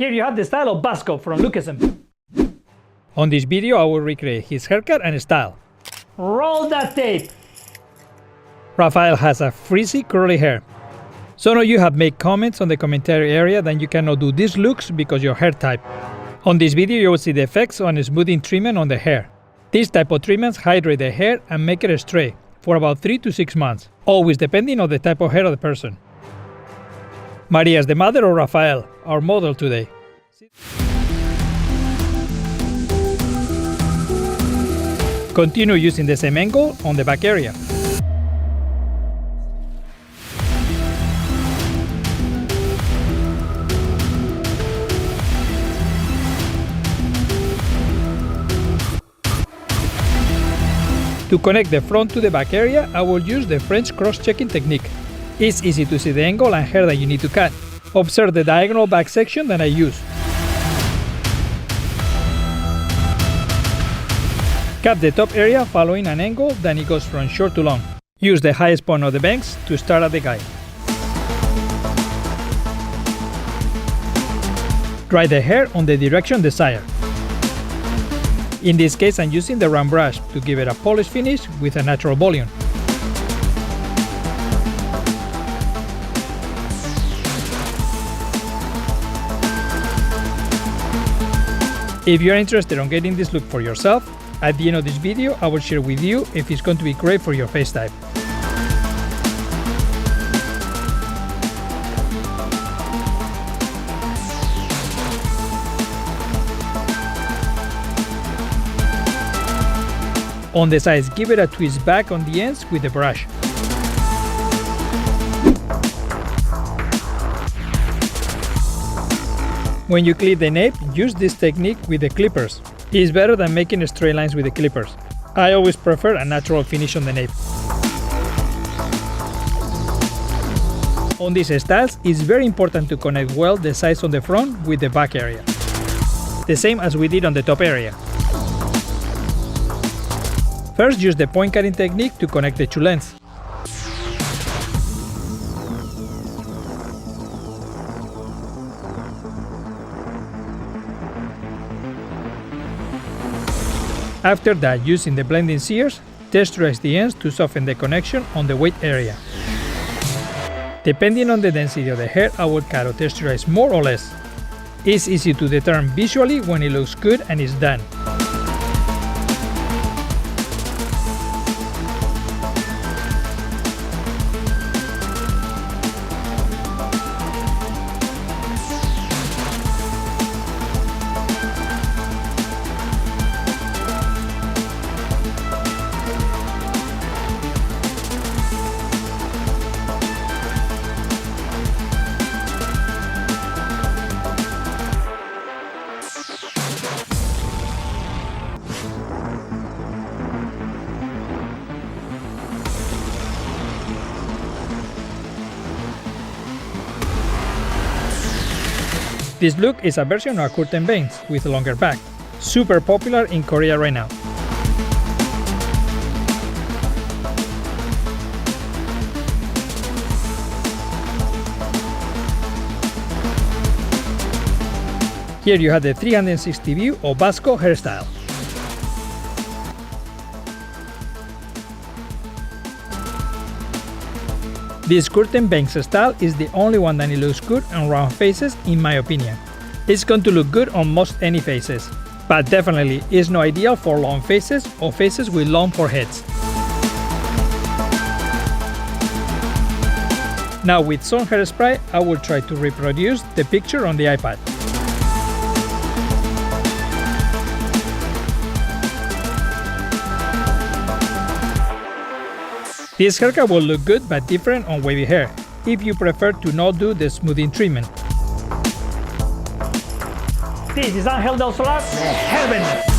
Here you have the style of VASCO from Lookism. On this video I will recreate his haircut and style. Roll that tape! Rafael has a frizzy curly hair. Some of you have made comments on the commentary area that you cannot do these looks because your hair type. On this video you will see the effects on a smoothing treatment on the hair. These type of treatments hydrate the hair and make it straight for about 3 to 6 months, always depending on the type of hair of the person. Maria is the mother of Rafael, our model today. Continue using the same angle on the back area. To connect the front to the back area, I will use the French cross-checking technique. It's easy to see the angle and hair that you need to cut. Observe the diagonal back section that I use. Cut the top area following an angle, then it goes from short to long. Use the highest point of the bangs to start at the guide. Dry the hair on the direction desired. In this case I'm using the round brush to give it a polished finish with a natural volume. If you are interested in getting this look for yourself, at the end of this video I will share with you if it's going to be great for your face type. On the sides, give it a twist back on the ends with the brush. When you clip the nape, use this technique with the clippers. It's better than making straight lines with the clippers. I always prefer a natural finish on the nape. On these styles, it's very important to connect well the sides on the front with the back area. The same as we did on the top area. First, use the point cutting technique to connect the two lengths. After that, using the blending shears, texturize the ends to soften the connection on the weight area. Depending on the density of the hair, I will cut or texturize more or less. It's easy to determine visually when it looks good and is done. This look is a version of curtain bangs with a longer back, super popular in Korea right now. Here you have the 360 view of VASCO hairstyle. This curtain bangs style is the only one that looks good on round faces in my opinion. It's going to look good on most any faces, but definitely is not ideal for long faces or faces with long foreheads. Now with some hairspray I will try to reproduce the picture on the iPad. This haircut will look good but different on wavy hair, if you prefer to not do the smoothing treatment. This is Angel del Solar Hair Bender.